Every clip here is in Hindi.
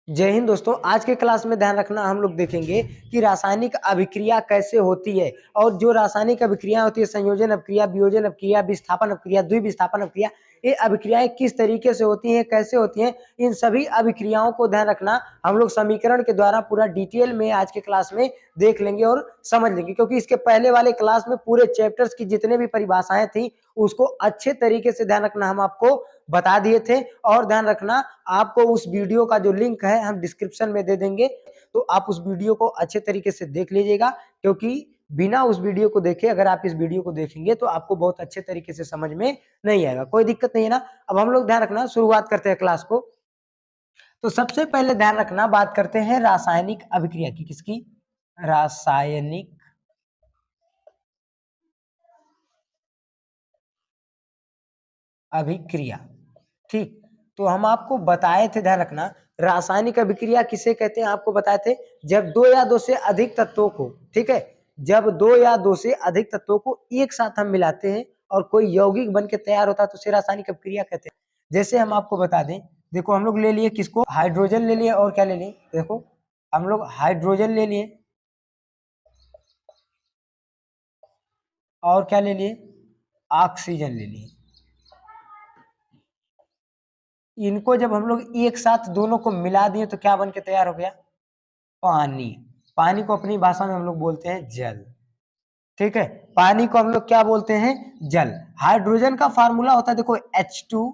जय हिंद दोस्तों। आज के क्लास में ध्यान रखना, हम लोग देखेंगे कि रासायनिक अभिक्रिया कैसे होती है और जो रासायनिक अभिक्रिया होती है, संयोजन अभिक्रिया, वियोजन अभिक्रिया, विस्थापन अभिक्रिया, द्विविस्थापन अभिक्रिया, ये अभिक्रियाएं किस तरीके से होती हैं, कैसे होती हैं, इन सभी अभिक्रियाओं को ध्यान रखना हम लोग समीकरण के द्वारा पूरा डिटेल में आज के क्लास में देख लेंगे और समझ लेंगे। क्योंकि इसके पहले वाले क्लास में पूरे चैप्टर्स की जितने भी परिभाषाएं थी उसको अच्छे तरीके से ध्यान रखना हम आपको बता दिए थे। और ध्यान रखना, आपको उस वीडियो का जो लिंक है हम डिस्क्रिप्शन में दे देंगे, तो आप उस वीडियो को अच्छे तरीके से देख लीजिएगा। क्योंकि बिना उस वीडियो को देखे अगर आप इस वीडियो को देखेंगे तो आपको बहुत अच्छे तरीके से समझ में नहीं आएगा। कोई दिक्कत नहीं है ना। अब हम लोग ध्यान रखना, शुरुआत करते हैं क्लास को। तो सबसे पहले ध्यान रखना, बात करते हैं रासायनिक अभिक्रिया की। किसकी? रासायनिक अभिक्रिया। ठीक, तो हम आपको बताए थे, ध्यान रखना, रासायनिक अभिक्रिया किसे कहते हैं आपको बताए थे, जब दो या दो से अधिक तत्वों को, ठीक है, जब दो या दो से अधिक तत्वों को एक साथ हम मिलाते हैं और कोई यौगिक बन के तैयार होता है तो उसे रासायनिक अभिक्रिया कहते हैं। जैसे हम आपको बता दें, देखो हम लोग ले लिए किसको, हाइड्रोजन ले लिए, और क्या ले लिए, देखो हम लोग हाइड्रोजन ले लिए और क्या ले लिए, ऑक्सीजन ले लिए। इनको जब हम लोग एक साथ दोनों को मिला दिए तो क्या बन के तैयार हो गया, पानी। पानी को अपनी भाषा में हम लोग बोलते हैं जल। ठीक है, पानी को हम लोग क्या बोलते हैं, जल। हाइड्रोजन का फार्मूला होता है, देखो H2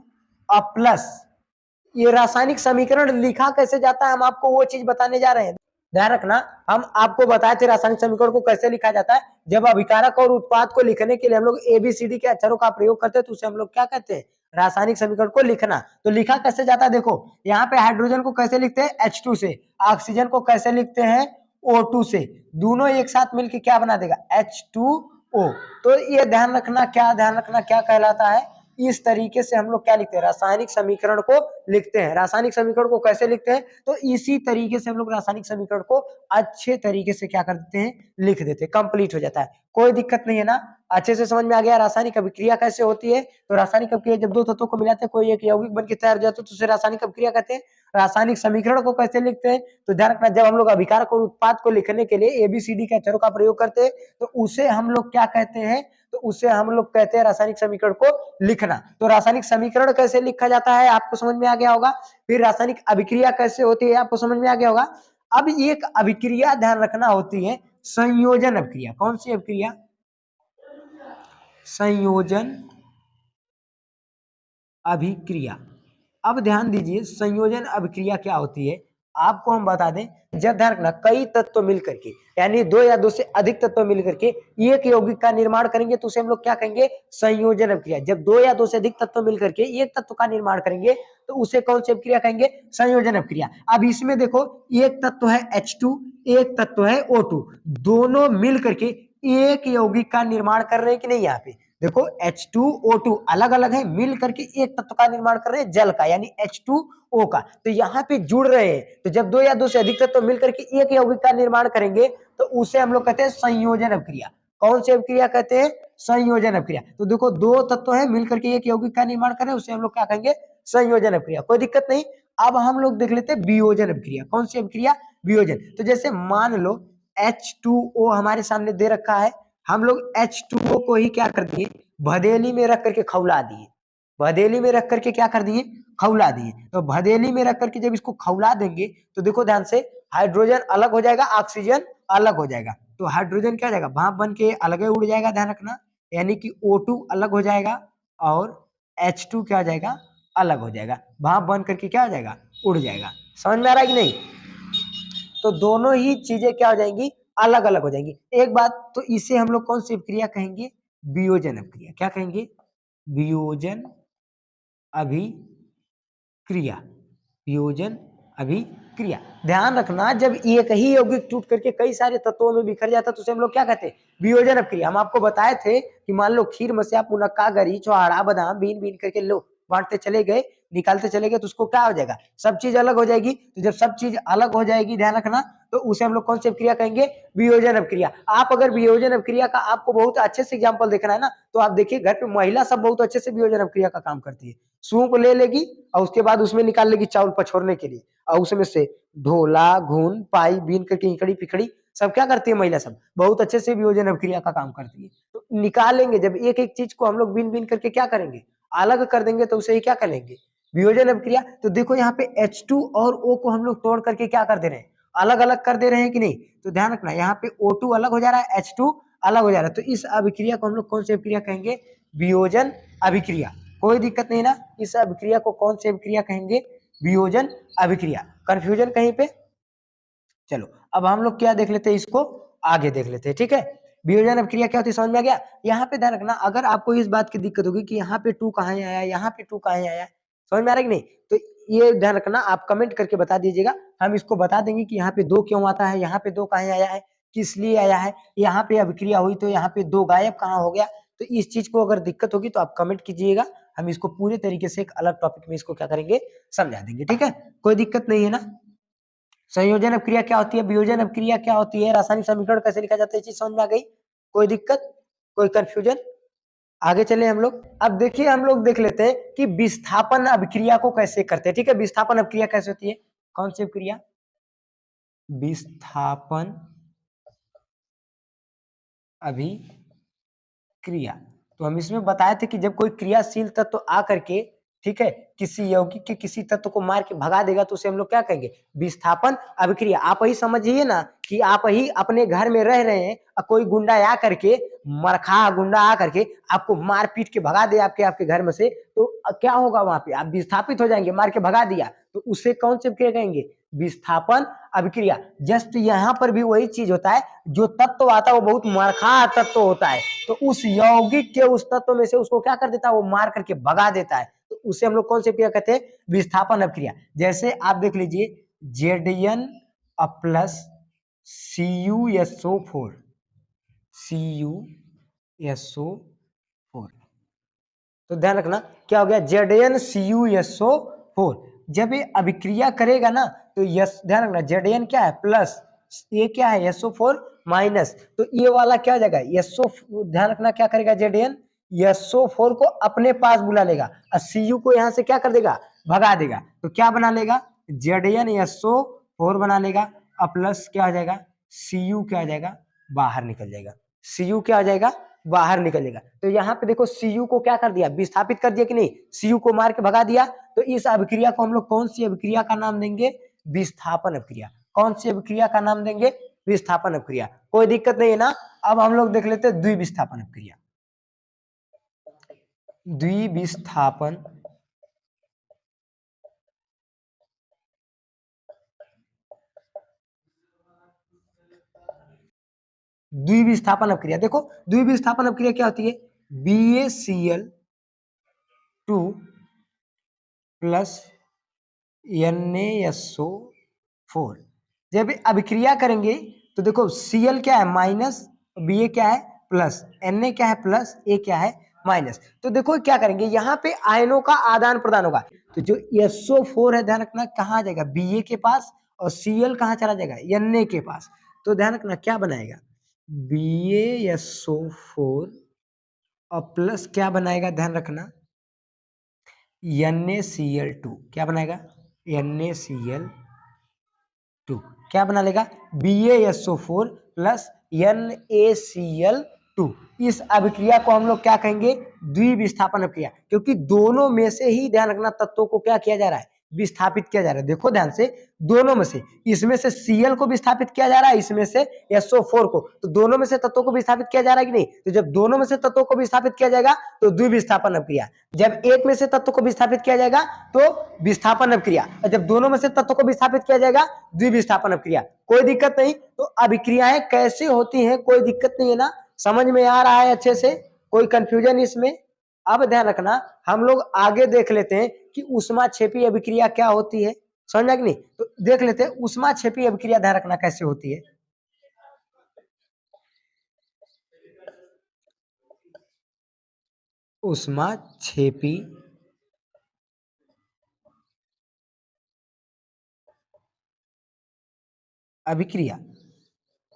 प्लस। ये रासायनिक समीकरण लिखा कैसे जाता है हम आपको वो चीज बताने जा रहे हैं। ध्यान रखना, हम आपको बताए थे रासायनिक समीकरण को कैसे लिखा जाता है। जब अभिकारक और उत्पाद को लिखने के लिए हम लोग ABCD के अक्षरों का प्रयोग करते हैं तो उसे हम लोग क्या कहते हैं, रासायनिक समीकरण को लिखना। तो लिखा कैसे जाता है, देखो यहाँ पे हाइड्रोजन को कैसे लिखते हैं, H2 से, ऑक्सीजन को कैसे लिखते हैं, O2 से। दोनों एक साथ मिलकर क्या बना देगा, H2O। तो ये ध्यान रखना, क्या ध्यान रखना, क्या कहलाता है, इस तरीके से हम लोग क्या लिखते हैं, रासायनिक समीकरण को लिखते हैं। रासायनिक समीकरण को कैसे लिखते हैं, तो इसी तरीके से हम लोग रासायनिक समीकरण को अच्छे तरीके से क्या कर देते हैं, लिख देते हैं, कंप्लीट हो जाता है। कोई दिक्कत नहीं है ना, अच्छे से समझ में आ गया रासायनिक अभिक्रिया कैसे होती है। तो रासायनिक अभिक्रिया जब दो तत्वों को मिलाते हैं, कोई एक यौगिक बन के तैयार हो जाता है तो उसे रासायनिक अभिक्रिया कहते हैं। रासायनिक समीकरण को कैसे लिखते हैं, तो ध्यान रखना, जब हम लोग अभिकारक और उत्पाद को लिखने के लिए ABCD के अक्षरों का प्रयोग करते हैं तो उसे हम लोग क्या कहते हैं, तो उसे हम लोग कहते हैं रासायनिक समीकरण को लिखना। तो रासायनिक समीकरण कैसे लिखा जाता है आपको समझ में आ गया होगा। फिर रासायनिक अभिक्रिया कैसे होती है आपको समझ में आ गया होगा। अब एक अभिक्रिया ध्यान रखना होती है संयोजन अभिक्रिया। कौन सी अभिक्रिया, संयोजन अभिक्रिया। अब ध्यान दीजिए, संयोजन अभिक्रिया क्या होती है आपको हम बता दें। जब ध्यान रखना, कई तत्व मिलकर के, यानी दो या दो से अधिक तत्व मिलकर के एक यौगिक का निर्माण करेंगे तो उसे हम लोग क्या कहेंगे, संयोजन अभिक्रिया। जब दो या दो से अधिक तत्व मिलकर के एक तत्व का निर्माण करेंगे तो उसे कौन सी अभिक्रिया कहेंगे, संयोजन अभिक्रिया। अब इसमें देखो, एक तत्व है H2, एक तत्व है O2, दोनों मिल करके एक यौगिक का निर्माण कर रहे हैं कि नहीं। यहाँ पे देखो H2O2 अलग अलग है, मिल करके एक तत्व का निर्माण कर रहे हैं, जल का, यानी H2O का। तो यहाँ पे जुड़ रहे हैं, तो जब दो या दो से अधिक तत्व मिल करके एक यौगिक का निर्माण करेंगे तो उसे हम लोग कहते हैं संयोजन अभिक्रिया। कौन सी अभिक्रिया कहते हैं, संयोजन अभिक्रिया। तो देखो दो तत्व है मिल करके एक यौगिक का निर्माण करें, उसे हम लोग क्या कहेंगे, संयोजन अभिक्रिया। कोई दिक्कत नहीं। अब हम लोग देख लेते हैं वियोजन अभिक्रिया। कौन सी अभिक्रिया, वियोजन। तो जैसे मान लो H2O हमारे सामने दे रखा है, हम लोग H2O को ही क्या कर दिए, भदेली में रख करके खौला दिए। भदेली में रख करके क्या कर दिए, खौला दिए। तो भदेली में रख करके जब इसको खौला देंगे तो देखो ध्यान से, हाइड्रोजन अलग हो जाएगा, ऑक्सीजन अलग हो जाएगा। तो हाइड्रोजन क्या हो जाएगा, भाप बन के अलग उड़ जाएगा, ध्यान रखना, यानी कि O2 अलग हो जाएगा और H2 क्या हो जाएगा, अलग हो जाएगा। भाप बन करके क्या हो जाएगा, उड़ जाएगा। समझ में आ रहा है कि नहीं। तो दोनों ही चीजें क्या हो जाएंगी, अलग अलग हो जाएंगी। एक बात, तो इसे हम लोग कौन सी अभिक्रिया कहेंगे, वियोजन अभिक्रिया। क्या कहेंगे, वियोजन अभिक्रिया। वियोजन अभिक्रिया। ध्यान रखना, जब एक ही यौगिक टूट करके कई सारे तत्वों में बिखर जाता है तो उसे हम लोग क्या कहते हैं, वियोजन अभिक्रिया। हम आपको बताए थे कि मान लो खीर, मसिया, मुनक्का, गरी, चौहाड़ा, बादाम बीन बीन करके लो बांटते चले गए, निकालते चलेंगे तो उसको क्या हो जाएगा, सब चीज अलग हो जाएगी। तो जब सब चीज अलग हो जाएगी, ध्यान रखना, तो उसे हम लोग कौन सी अभिक्रिया कहेंगे, वियोजन अभिक्रिया। आप अगर वियोजन अभिक्रिया का आपको बहुत अच्छे से एग्जाम्पल देखना है ना, तो आप देखिए घर पे महिला सब बहुत अच्छे से वियोजन अभिक्रिया का काम करती है। सुओं को ले लेगी और उसके बाद उसमें निकाल लेगी चावल पछोड़ने के लिए, और उसमें से ढोला घून पाई बीन करके इकड़ी पिकड़ी सब क्या करती है, महिला सब बहुत अच्छे से वियोजन अभिक्रिया का काम करती है। तो निकालेंगे जब एक एक चीज को हम लोग बीन बीन करके क्या करेंगे, अलग कर देंगे, तो उसे ही क्या करेंगे, वियोजन अभिक्रिया। तो देखो यहाँ पे H2 और O को हम लोग तोड़ करके क्या कर दे रहे हैं, अलग अलग कर दे रहे हैं कि नहीं। तो ध्यान रखना यहाँ पे O2 अलग हो जा रहा है, H2 अलग हो जा रहा है, तो इस अभिक्रिया को हम लोग कौन सी अभिक्रिया कहेंगे, वियोजन अभिक्रिया। कोई दिक्कत नहीं ना, इस अभिक्रिया को कौन सी अभिक्रिया कहेंगे, वियोजन अभिक्रिया। कंफ्यूजन कहीं पे। चलो अब हम लोग क्या देख लेते हैं, इसको आगे देख लेते हैं, ठीक है। वियोजन अभिक्रिया क्या होती है समझ में आ गया। यहाँ पे ध्यान रखना, अगर आपको इस बात की दिक्कत होगी कि यहाँ पे 2 कहाँ आया, यहाँ पे 2 कहाँ आया, समझ में आ रहा है कि नहीं, तो ये ध्यान रखना, आप कमेंट करके बता दीजिएगा, हम इसको बता देंगे कि यहाँ पे 2 क्यों आता है, यहाँ पे 2 कहाँ आया है, किस लिए आया है, यहाँ पे अभिक्रिया हुई तो यहाँ पे 2 गायब कहाँ हो गया। तो इस चीज को अगर दिक्कत होगी तो आप कमेंट कीजिएगा, हम इसको पूरे तरीके से एक अलग टॉपिक में इसको क्या करेंगे, समझा देंगे, ठीक है। कोई दिक्कत नहीं है ना। संयोजन अभिक्रिया क्या होती है, वियोजन अभिक्रिया क्या होती है, रासायनिक समीकरण कैसे लिखा जाता है, ये चीज समझ में आ गई। कोई दिक्कत, कोई कंफ्यूजन। आगे चले हम लोग। अब देखिए हम लोग देख लेते हैं कि विस्थापन अभिक्रिया को कैसे करते हैं, ठीक है। विस्थापन अभिक्रिया कैसे होती है, कौन सी अभिक्रिया, विस्थापन अभिक्रिया। तो हम इसमें बताए थे कि जब कोई क्रियाशील तत्व तो आकर के, ठीक है, किसी यौगिक के किसी तत्व को मार के भगा देगा तो उसे हम लोग क्या कहेंगे, विस्थापन अभिक्रिया। आप ही समझिए ना कि आप ही अपने घर में रह रहे हैं और कोई गुंडा आ करके, मरखा गुंडा आ करके आपको मार पीट के भगा दे आपके आपके घर में से, तो क्या होगा वहां पे, आप विस्थापित हो जाएंगे, मार के भगा दिया, तो उसे कौन से अभिक्रिया कहेंगे, विस्थापन अभिक्रिया। जस्ट यहाँ पर भी वही चीज होता है, जो तत्व आता है वो बहुत मरखा तत्व होता है, तो उस यौगिक के उस तत्व में से उसको क्या कर देता है, वो मार करके भगा देता है, तो उसे हम लोग कौन सी अभिक्रिया कहते हैं, विस्थापन अभिक्रिया। जैसे आप देख लीजिए Zn प्लस CuSO4, CuSO4, तो ध्यान रखना क्या हो गया, ZnCuSO4। जब ये अभिक्रिया करेगा ना, तो यस ध्यान रखना, Zn क्या है प्लस, ये क्या है SO4 माइनस, तो ये वाला क्या हो जाएगा SO, ध्यान रखना क्या करेगा, Zn SO4 को अपने पास बुला लेगा और Cu को यहाँ से क्या कर देगा, भगा देगा, तो क्या बना लेगा, ZnSO4 बना लेगा और प्लस क्या हो जाएगा, Cu क्या हो जाएगा, बाहर निकल जाएगा, Cu क्या हो जाएगा, बाहर निकल जाएगा। तो यहाँ पे देखो Cu को क्या कर दिया, विस्थापित कर दिया कि नहीं, Cu को मार के भगा दिया, तो इस अभिक्रिया को हम लोग कौन सी अभिक्रिया का नाम देंगे, विस्थापन अभिक्रिया। कौन सी अभिक्रिया का नाम देंगे, विस्थापन अभिक्रिया। कोई दिक्कत नहीं है ना। अब हम लोग देख लेते हैं द्विविस्थापन अभिक्रिया। द्विविस्थापन द्विविस्थापन अभिक्रिया, देखो द्विविस्थापन अभिक्रिया क्या होती है, BaCl2 प्लस NaSO4। जब अभिक्रिया करेंगे तो देखो Cl क्या है माइनस, Ba क्या है प्लस, Na क्या है प्लस, A क्या है माइनस। तो देखो क्या करेंगे, यहाँ पे आयनों का आदान प्रदान होगा, तो जो SO4 है ध्यान रखना कहाँ आ जाएगा, Ba के पास, और Cl कहाँ चला जाएगा, Na के पास। तो ध्यान रखना क्या बनाएगा, BaSO4 और प्लस क्या बनाएगा, ध्यान रखना NaCl2, क्या बनाएगा, NaCl2 क्या बना लेगा, BaSO4 प्लस NaCl2। इस अभिक्रिया को हम लोग क्या कहेंगे, द्विविस्थापन अभिक्रिया, क्योंकि दोनों में से ही ध्यान रखना तत्वों को क्या किया जा रहा है, विस्थापित किया जा रहा है। देखो ध्यान से, दोनों में से, इसमें से Cl को विस्थापित किया जा रहा है, इसमें से SO4 को, तो दोनों में से तत्वों को विस्थापित किया जा रहा है कि नहीं। तो जब दोनों में से तत्वों को विस्थापित किया जाएगा तो द्विविस्थापन अभिक्रिया, जब एक में से तत्व को विस्थापित किया जाएगा तो विस्थापन अभिक्रिया, और जब दोनों में से तत्व को विस्थापित किया जाएगा द्विविस्थापन अभिक्रिया। कोई दिक्कत नहीं। तो अभिक्रियाएं कैसे होती हैं, कोई दिक्कत नहीं है ना, समझ में आ रहा है अच्छे से, कोई कंफ्यूजन इसमें। अब ध्यान रखना, हम लोग आगे देख लेते हैं कि ऊष्माक्षेपी अभिक्रिया क्या होती है, समझा कि नहीं। तो देख लेते हैं ऊष्माक्षेपी अभिक्रिया, ध्यान रखना कैसे होती है। ऊष्माक्षेपी अभिक्रिया।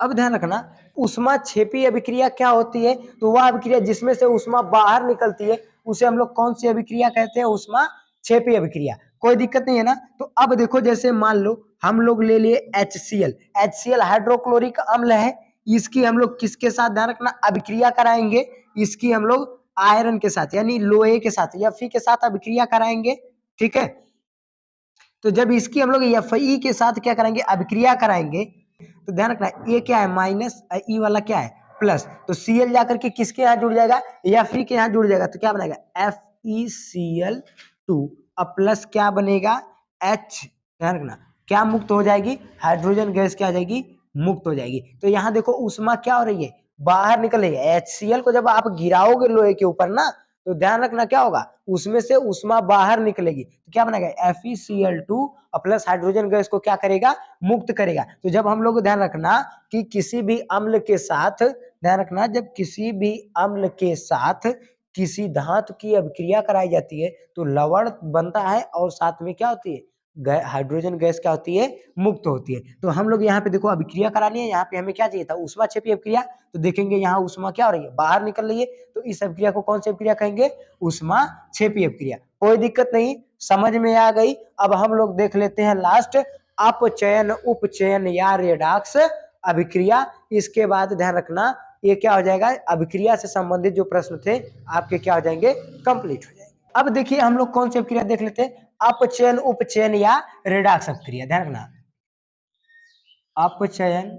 अब ध्यान रखना, ऊष्माक्षेपी अभिक्रिया क्या होती है? तो वह अभिक्रिया जिसमें से ऊष्मा बाहर निकलती है उसे हम लोग कौन सी अभिक्रिया कहते हैं? ऊष्माक्षेपी अभिक्रिया। कोई दिक्कत नहीं है ना? तो अब देखो, जैसे मान लो हम लोग ले लिए HCl। HCl हाइड्रोक्लोरिक अम्ल है। इसकी हम लोग किसके साथ, ध्यान रखना, अभिक्रिया कराएंगे। इसकी हम लोग आयरन के साथ यानी लोहे के साथ, Fe के साथ अभिक्रिया कराएंगे। ठीक है, तो जब इसकी हम लोग Fe के साथ क्या कराएंगे? अभिक्रिया कराएंगे। तो ध्यान रखना, ये क्या है? माइनस, ई वाला क्या है? प्लस। तो Cl जाकर के किसके यहाँ जुड़ जाएगा? Fe के यहाँ जुड़ जाएगा। तो क्या बनेगा? FeCl2। अब प्लस क्या बनेगा? H। ध्यान रखना, क्या मुक्त हो जाएगी? हाइड्रोजन गैस क्या आ जाएगी? मुक्त हो जाएगी। तो यहाँ देखो ऊष्मा क्या हो रही है? बाहर निकल रही है। HCl को जब आप गिराओगे लोहे के ऊपर ना, तो ध्यान रखना क्या होगा? उसमें से ऊष्मा बाहर निकलेगी। तो क्या बनेगा? FeCl2 प्लस हाइड्रोजन गैस को क्या करेगा? मुक्त करेगा। तो जब हम लोग, ध्यान रखना कि किसी भी अम्ल के साथ, ध्यान रखना, जब किसी भी अम्ल के साथ किसी धातु की अभिक्रिया कराई जाती है तो लवण बनता है और साथ में क्या होती है? हाइड्रोजन गैस क्या होती है? मुक्त होती है। तो हम लोग यहाँ पे देखो अभिक्रिया करानी है, यहाँ पे हमें क्या चाहिए था? ऊष्माक्षेपी अभिक्रिया। तो देखेंगे यहाँ ऊष्मा क्या हो रही है? बाहर निकल रही है। तो इस अभिक्रिया को कौन सी अभिक्रिया कहेंगे? ऊष्माक्षेपी अभिक्रिया। कोई दिक्कत नहीं, समझ में आ गई। अब हम लोग देख लेते हैं लास्ट, अपचयन, उपचयन या रेडॉक्स अभिक्रिया। इसके बाद ध्यान रखना, ये क्या हो जाएगा? अभिक्रिया से संबंधित जो प्रश्न थे आपके क्या हो जाएंगे? कंप्लीट हो जाएंगे। अब देखिए हम लोग कौन सी अभिक्रिया देख लेते हैं, अपचयन, उपचयन या रेडॉक्स अभिक्रिया। ध्यान रखना, अपचयन,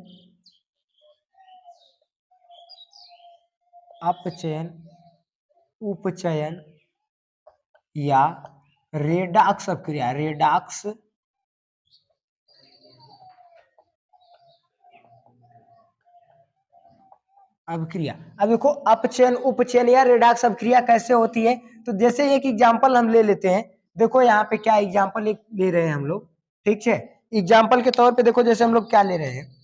अपचयन, उपचयन या रेडॉक्स अभिक्रिया। रेडॉक्स अभिक्रिया। अब देखो अपचयन, उपचयन या रेडॉक्स अभिक्रिया कैसे होती है? तो जैसे एक एग्जांपल हम ले लेते हैं। देखो यहाँ पे क्या एग्जांपल एक ले रहे हैं हम लोग, ठीक है। एग्जांपल के तौर पे देखो, जैसे हम लोग क्या ले रहे हैं,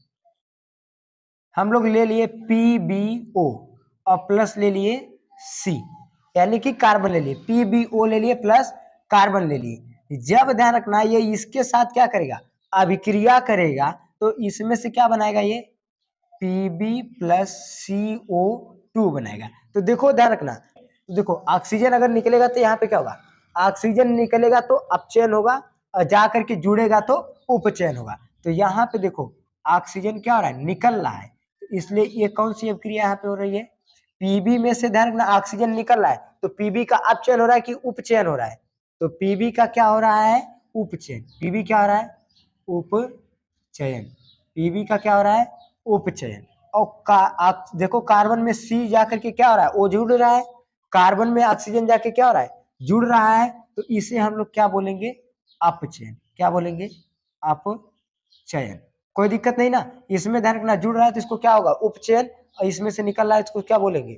हम लोग ले लिए PbO और प्लस ले लिए C, यानी कि कार्बन ले लिए। PbO ले लिए प्लस कार्बन ले लिए। जब ध्यान रखना ये इसके साथ क्या करेगा? अभिक्रिया करेगा। तो इसमें से क्या बनाएगा? ये Pb प्लस CO2 बनाएगा। तो देखो ध्यान रखना, तो देखो ऑक्सीजन अगर निकलेगा तो यहाँ पे क्या होगा? ऑक्सीजन निकलेगा तो अपचयन होगा, और जाकर के जुड़ेगा तो उपचयन होगा। तो यहाँ पे देखो ऑक्सीजन क्या हो रहा है? निकल रहा है। तो इसलिए ये कौन सी अभिक्रिया यहाँ पे हो रही है? Pb में से ध्यान रखना ऑक्सीजन निकल रहा है, तो Pb का अपचयन हो रहा है कि उपचयन हो रहा है? तो Pb का क्या हो रहा है? उपचयन। Pb क्या हो रहा है? उपचयन। Pb का क्या हो रहा है? उपचयन। और देखो कार्बन में C जाकर के क्या हो रहा है? O जुड़ रहा है। कार्बन में ऑक्सीजन जाके क्या हो रहा है? जुड़ रहा है। तो इसे हम लोग क्या बोलेंगे? अपचयन। क्या बोलेंगे? अपचयन। कोई दिक्कत नहीं ना? इसमें ध्यान रखना जुड़ रहा है तो इसको क्या होगा? उपचयन। और इसमें से निकल रहा है इसको क्या बोलेंगे?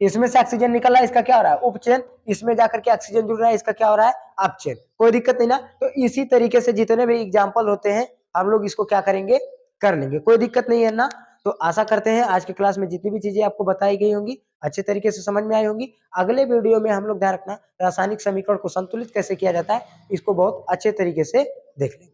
इसमें से ऑक्सीजन निकल रहा है, इसका क्या हो रहा है? उपचयन। इसमें जाकर के ऑक्सीजन जुड़ रहा है, इसका क्या हो रहा है? अपचयन। कोई दिक्कत नहीं ना? तो इसी तरीके से जितने भी एग्जाम्पल होते हैं हम लोग इसको क्या करेंगे? कर लेंगे। कोई दिक्कत नहीं है ना? तो आशा करते हैं आज की क्लास में जितनी भी चीजें आपको बताई गई होंगी अच्छे तरीके से समझ में आई होंगी। अगले वीडियो में हम लोग ध्यान रखना रासायनिक समीकरण को संतुलित कैसे किया जाता है, इसको बहुत अच्छे तरीके से देख लेंगे।